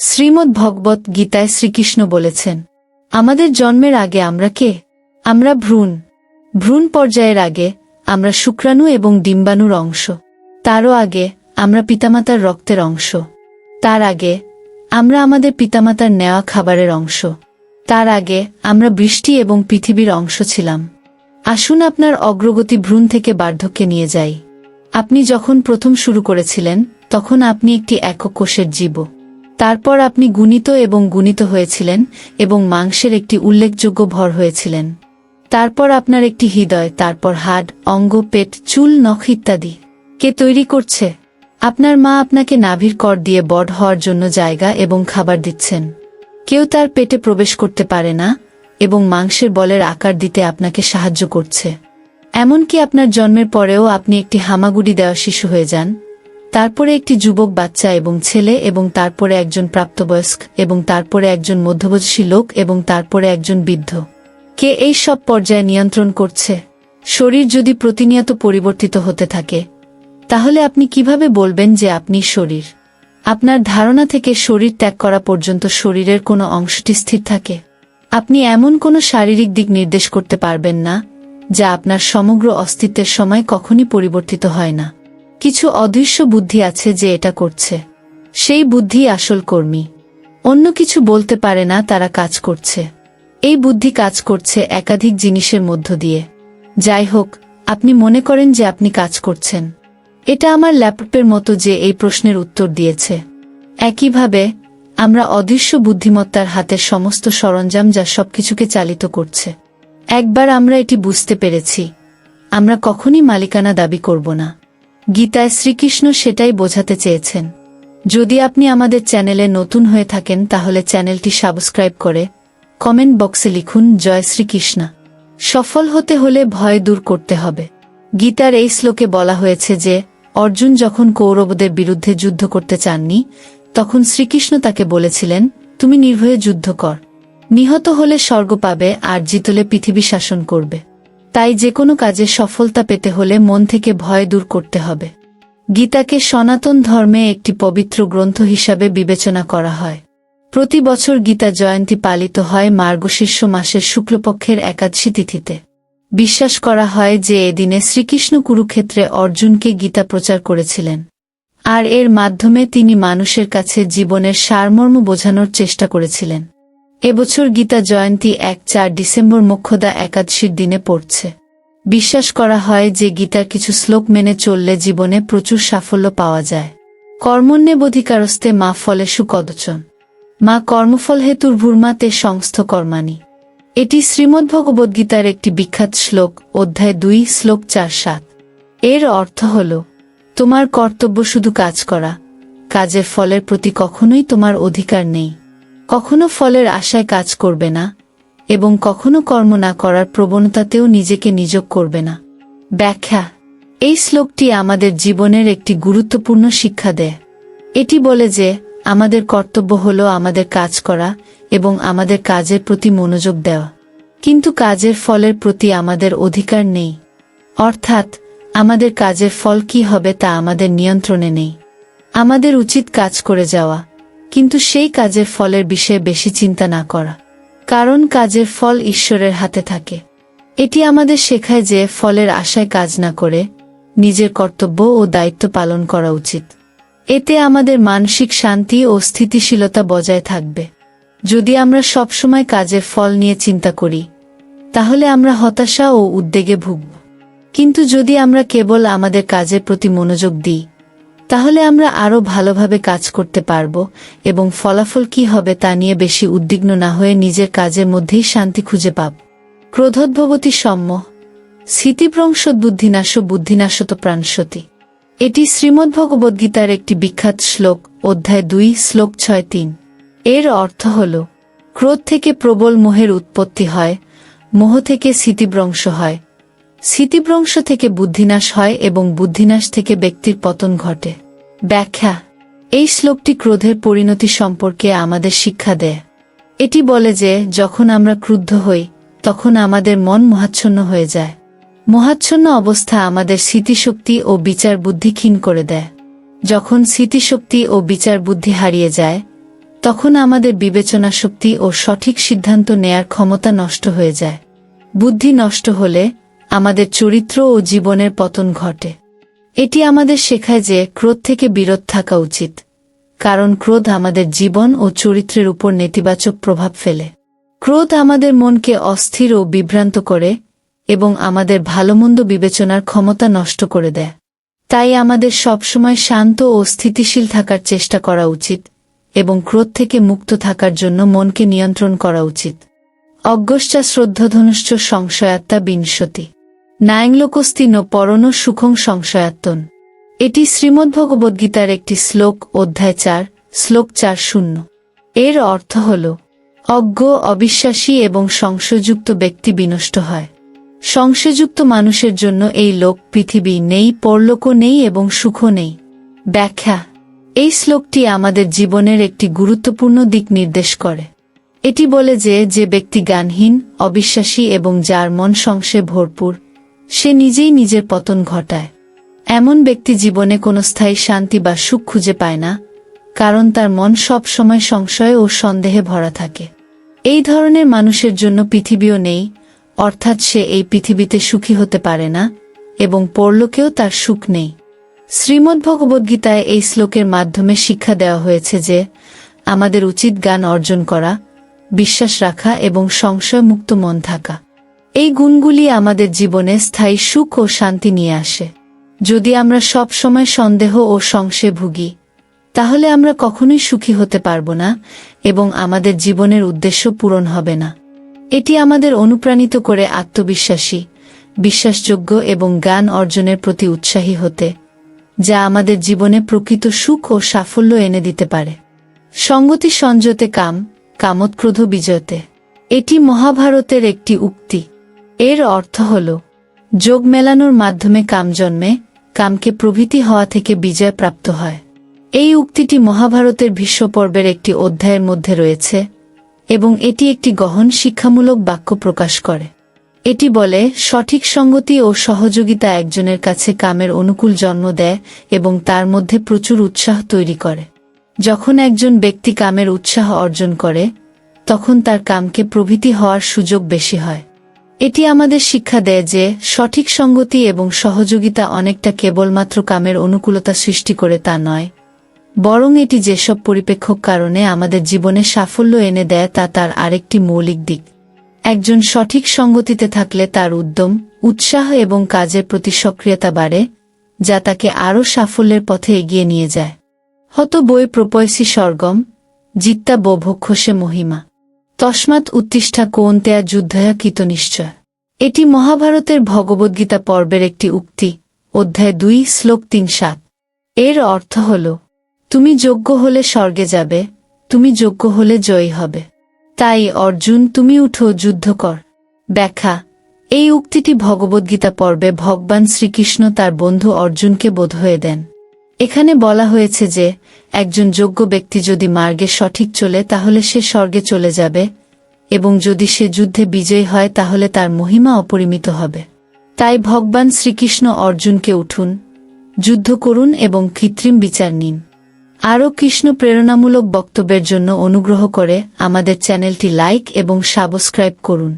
শ্রীমদ্ ভগবত গীতায় শ্রীকৃষ্ণ বলেছেন, আমাদের জন্মের আগে আমরা কে? আমরা ভ্রূণ পর্যায়ের আগে আমরা শুক্রাণু এবং ডিম্বাণুর অংশ। তারও আগে আমরা পিতামাতার রক্তের অংশ। তার আগে আমরা আমাদের পিতামাতার নেওয়া খাবারের অংশ। তার আগে আমরা বৃষ্টি এবং পৃথিবীর অংশ ছিলাম। আসুন আপনার অগ্রগতি ভ্রূণ থেকে বার্ধক্যে নিয়ে যাই। আপনি যখন প্রথম শুরু করেছিলেন তখন আপনি একটি একক কোষের জীব। তারপর আপনি গুণিত হয়েছিলেন এবং মাংসের একটি উল্লেখযোগ্য ভর হয়েছিলেন। তারপর আপনার একটি হৃদয়, তারপর হাড়, অঙ্গ, পেট, চুল, নখ ইত্যাদি। কে তৈরি করছে? আপনার মা আপনাকে নাভির কর দিয়ে বড় হওয়ার জন্য জায়গা এবং খাবার দিচ্ছেন। কেউ তার পেটে প্রবেশ করতে পারে না এবং মাংসের বলের আকার দিতে আপনাকে সাহায্য করছে। এমনকি আপনার জন্মের পরেও আপনি একটি হামাগুড়ি দেওয়া শিশু হয়ে যান, তারপরে একটি যুবক বাচ্চা এবং ছেলে, এবং তারপরে একজন প্রাপ্তবয়স্ক, এবং তারপরে একজন মধ্যবয়সী লোক, এবং তারপরে একজন বৃদ্ধ। কে এই সব পর্যায়ে নিয়ন্ত্রণ করছে? শরীর যদি প্রতিনিয়ত পরিবর্তিত হতে থাকে, তাহলে আপনি কিভাবে বলবেন যে আপনি শরীর? আপনার ধারণা থেকে শরীর ত্যাগ করা পর্যন্ত শরীরের কোনো অংশটি স্থির থাকে। আপনি এমন কোনো শারীরিক দিক নির্দেশ করতে পারবেন না যা আপনার সমগ্র অস্তিত্বের সময় কখনই পরিবর্তিত হয় না। কিছু অদৃশ্য বুদ্ধি আছে যে এটা করছে। সেই বুদ্ধি আসল কর্মী। অন্য কিছু বলতে পারে না তারা কাজ করছে। এই বুদ্ধি কাজ করছে একাধিক জিনিসের মধ্য দিয়ে। যাই হোক, আপনি মনে করেন যে আপনি কাজ করছেন। এটা আমার ল্যাপটপের মতো যে এই প্রশ্নের উত্তর দিয়েছে। একইভাবে আমরা অদৃশ্য বুদ্ধিমত্তার হাতের সমস্ত সরঞ্জাম যা সবকিছুকে চালিত করছে। একবার আমরা এটি বুঝতে পেরেছি, আমরা কখনই মালিকানা দাবি করব না। গীতায় শ্রীকৃষ্ণ সেটাই বোঝাতে চেয়েছেন। যদি আপনি আমাদের চ্যানেলে নতুন হয়ে থাকেন তাহলে চ্যানেলটি সাবস্ক্রাইব করে কমেন্ট বক্সে লিখুন, জয় শ্রীকৃষ্ণ। সফল হতে হলে ভয় দূর করতে হবে। গীতার এই শ্লোকে বলা হয়েছে যে অর্জুন যখন কৌরবদের বিরুদ্ধে যুদ্ধ করতে চাননি, তখন শ্রীকৃষ্ণ তাকে বলেছিলেন, তুমি নির্ভয়ে যুদ্ধ কর। নিহত হলে স্বর্গ পাবে আর জিতলে পৃথিবী শাসন করবে। তাই যে কোনো কাজে সফলতা পেতে হলে মন থেকে ভয় দূর করতে হবে। গীতাকে সনাতন ধর্মে একটি পবিত্র গ্রন্থ হিসাবে বিবেচনা করা হয়। প্রতি বছর গীতা জয়ন্তী পালিত হয় মার্গশীর্ষ মাসের শুক্লপক্ষের একাদশী তিথিতে। বিশ্বাস করা হয় যে এদিনে শ্রীকৃষ্ণ কুরুক্ষেত্রে অর্জুনকে গীতা প্রচার করেছিলেন, আর এর মাধ্যমে তিনি মানুষের কাছে জীবনের সারমর্ম বোঝানোর চেষ্টা করেছিলেন। এবছর গীতা জয়ন্তী 4 ডিসেম্বর মোক্ষদা একাদশীর দিনে পড়ছে। বিশ্বাস করা হয় যে গীতার কিছু শ্লোক মেনে চললে জীবনে প্রচুর সাফল্য পাওয়া যায়। কর্মণ্যেবধিকারস্তে মা ফলেষু কদচন মা কর্মফল হেতুর্ভূর্মা তে সংস্থ কর্মাণি। এটি শ্রীমদ্ভগবদ্গীতার একটি বিখ্যাত শ্লোক, অধ্যায় 2 শ্লোক 4-7। এর অর্থ হল, তোমার কর্তব্য শুধু কাজ করা, কাজের ফলের প্রতি কখনোই তোমার অধিকার নেই। কখনো ফলের আশায় কাজ করবে না এবং কখনো কর্ম না করার প্রবণতাতেও নিজেকে নিযোগ করবে না। ব্যাখ্যা: এই শ্লোকটি আমাদের জীবনের একটি গুরুত্বপূর্ণ শিক্ষা দেয়। এটি বলে যে আমাদের কর্তব্য হল আমাদের কাজ করা এবং আমাদের কাজের প্রতি মনোযোগ দেওয়া, কিন্তু কাজের ফলের প্রতি আমাদের অধিকার নেই। অর্থাৎ আমাদের কাজের ফল কি হবে তা আমাদের নিয়ন্ত্রণে নেই। আমাদের উচিত কাজ করে যাওয়া, কিন্তু সেই কাজের ফলের বিষয়ে বেশি চিন্তা না করা, কারণ কাজের ফল ঈশ্বরের হাতে থাকে। এটি আমাদের শেখায় যে ফলের আশায় কাজ না করে নিজের কর্তব্য ও দায়িত্ব পালন করা উচিত। এতে আমাদের মানসিক শান্তি ও স্থিতিশীলতা বজায় থাকবে। যদি আমরা সবসময় কাজের ফল নিয়ে চিন্তা করি, তাহলে আমরা হতাশা ও উদ্বেগে ভুগব। কিন্তু যদি আমরা কেবল আমাদের কাজের প্রতি মনোযোগ দিই, তাহলে আমরা আরও ভালোভাবে কাজ করতে পারব এবং ফলাফল কি হবে তা নিয়ে বেশি উদ্বিগ্ন না হয়ে নিজের কাজের মধ্যেই শান্তি খুঁজে পাব। ক্রোধোদ্ভবতী সম্য স্থিতিভ্রংশত বুদ্ধিনাশত প্রাণশতি। এটি শ্রীমদ্ভগবদ্গীতার একটি বিখ্যাত শ্লোক, অধ্যায় 2 শ্লোক 6-3। এর অর্থ হল, ক্রোধ থেকে প্রবল মোহের উৎপত্তি হয়, মোহ থেকে স্থিতিভ্রংশ হয়, স্থিতিভ্রংশ থেকে বুদ্ধিনাশ হয় এবং বুদ্ধিনাশ থেকে ব্যক্তির পতন ঘটে। ব্যাখ্যা: এই শ্লোকটি ক্রোধের পরিণতি সম্পর্কে আমাদের শিক্ষা দেয়। এটি বলে যে যখন আমরা ক্রুদ্ধ হই তখন আমাদের মন মোহাচ্ছন্ন হয়ে যায়। মোহাচ্ছন্ন অবস্থা আমাদের স্মৃতিশক্তি ও বিচার বুদ্ধি ক্ষীণ করে দেয়। যখন স্মৃতিশক্তি ও বিচার বুদ্ধি হারিয়ে যায়, তখন আমাদের বিবেচনা শক্তি ও সঠিক সিদ্ধান্ত নেয়ার ক্ষমতা নষ্ট হয়ে যায়। বুদ্ধি নষ্ট হলে আমাদের চরিত্র ও জীবনের পতন ঘটে। এটি আমাদের শেখায় যে ক্রোধ থেকে বিরত থাকা উচিত, কারণ ক্রোধ আমাদের জীবন ও চরিত্রের উপর নেতিবাচক প্রভাব ফেলে। ক্রোধ আমাদের মনকে অস্থির ও বিভ্রান্ত করে এবং আমাদের ভালোমন্দ বিবেচনার ক্ষমতা নষ্ট করে দেয়। তাই আমাদের সবসময় শান্ত ও স্থিতিশীল থাকার চেষ্টা করা উচিত এবং ক্রোধ থেকে মুক্ত থাকার জন্য মনকে নিয়ন্ত্রণ করা উচিত। অজ্ঞশ্চা শ্রদ্ধধনুশ্চ সংশয়াত্মা বিংশতি নায়ংলোকস্তি ন পরণ সুখং সংশয়াত্মন। এটি শ্রীমদ্ভগবদ্গীতার একটি শ্লোক, অধ্যায় 4, শ্লোক 4.0। এর অর্থ হল, অজ্ঞ, অবিশ্বাসী এবং সংশয়যুক্ত ব্যক্তি বিনষ্ট হয়। সংশয়যুক্ত মানুষের জন্য এই লোক পৃথিবী নেই, পরলোকও নেই এবং সুখও নেই। ব্যাখ্যা: এই শ্লোকটি আমাদের জীবনের একটি গুরুত্বপূর্ণ দিক নির্দেশ করে। এটি বলে যে যে ব্যক্তি জ্ঞানহীন, অবিশ্বাসী এবং যার মন সংশয়ে ভরপুর, সে নিজেই নিজের পতন ঘটায়। এমন ব্যক্তি জীবনে কোনো স্থায়ী শান্তি বা সুখ খুঁজে পায় না, কারণ তার মন সব সময় সংশয় ও সন্দেহে ভরা থাকে। এই ধরনের মানুষের জন্য পৃথিবীও নেই, অর্থাৎ সে এই পৃথিবীতে সুখী হতে পারে না এবং পরলোকেও তার সুখ নেই। শ্রীমদ্ভগবদ্গীতায় এই শ্লোকের মাধ্যমে শিক্ষা দেওয়া হয়েছে যে আমাদের উচিত জ্ঞান অর্জন করা, বিশ্বাস রাখা এবং সংশয়মুক্ত মন থাকা। এই গুণগুলি আমাদের জীবনে স্থায়ী সুখ ও শান্তি নিয়ে আসে। যদি আমরা সব সময় সন্দেহ ও সংশয়ে ভুগি, তাহলে আমরা কখনোই সুখী হতে পারব না এবং আমাদের জীবনের উদ্দেশ্য পূরণ হবে না। এটি আমাদের অনুপ্রাণিত করে আত্মবিশ্বাসী, বিশ্বাসযোগ্য এবং জ্ঞান অর্জনের প্রতি উৎসাহী হতে, যা আমাদের জীবনে প্রকৃত সুখ ও সাফল্য এনে দিতে পারে। সঙ্গতি সঞ্জতে কাম, কামোৎক্রোধ বিজয়তে। এটি মহাভারতের একটি উক্তি। এর অর্থ হল, যোগ মেলানোর মাধ্যমে কাম জন্মে, কামকে প্রভৃতি হওয়া থেকে বিজয় প্রাপ্ত হয়। এই উক্তিটি মহাভারতের ভীষ্ম পর্বের একটি অধ্যায়ের মধ্যে রয়েছে এবং এটি একটি গহন শিক্ষামূলক বাক্য প্রকাশ করে। এটি বলে, সঠিক সঙ্গতি ও সহযোগিতা একজনের কাছে কামের অনুকূল জন্ম দেয় এবং তার মধ্যে প্রচুর উৎসাহ তৈরি করে। যখন একজন ব্যক্তি কামের উৎসাহ অর্জন করে, তখন তার কামকে প্রভৃতি হওয়ার সুযোগ বেশি হয়। এটি আমাদের শিক্ষা দেয় যে সঠিক সঙ্গতি এবং সহযোগিতা অনেকটা কেবলমাত্র কামের অনুকূলতা সৃষ্টি করে তা নয়, বরং এটি যেসব পরিপ্রেক্ষক কারণে আমাদের জীবনে সাফল্য এনে দেয় তা তার আরেকটি মৌলিক দিক। একজন সঠিক সঙ্গতিতে থাকলে তার উদ্যম, উৎসাহ এবং কাজের প্রতি সক্রিয়তা বাড়ে, যা তাকে আরও সাফল্যের পথে এগিয়ে নিয়ে যায়। হত বই প্রপয়সী স্বর্গম, জিত্তা বোভক্ষসে মহিমা, তস্মাৎ উত্তিষ্ঠা কৌন্তেয়া যুদ্ধয়া কৃতনিশ্চয়। এটি মহাভারতের ভগবদ্গীতা পর্বের একটি উক্তি, অধ্যায় 2, শ্লোক 3-7। এর অর্থ হল, তুমি যোগ্য হলে স্বর্গে যাবে, তুমি যোগ্য হলে জয়ী হবে। তাই অর্জুন, তুমি উঠো, যুদ্ধ কর। ব্যাখ্যা: এই উক্তিটি ভগবদ্গীতা পর্বে ভগবান শ্রীকৃষ্ণ তার বন্ধু অর্জুনকে বোধহয়ে দেন। এখানে বলা হয়েছে যে একজন যোগ্য ব্যক্তি যদি মার্গে সঠিক চলে তাহলে সে স্বর্গে চলে যাবে এবং যদি সে যুদ্ধে বিজয়ী হয় তাহলে তার মহিমা অপরিমিত হবে। তাই ভগবান শ্রীকৃষ্ণ অর্জুনকে উঠুন, যুদ্ধ করুন এবং কৃত্রিম বিচার নিন। আরও কৃষ্ণ প্রেরণামূলক বক্তব্যের জন্য অনুগ্রহ করে আমাদের চ্যানেলটি লাইক এবং সাবস্ক্রাইব করুন।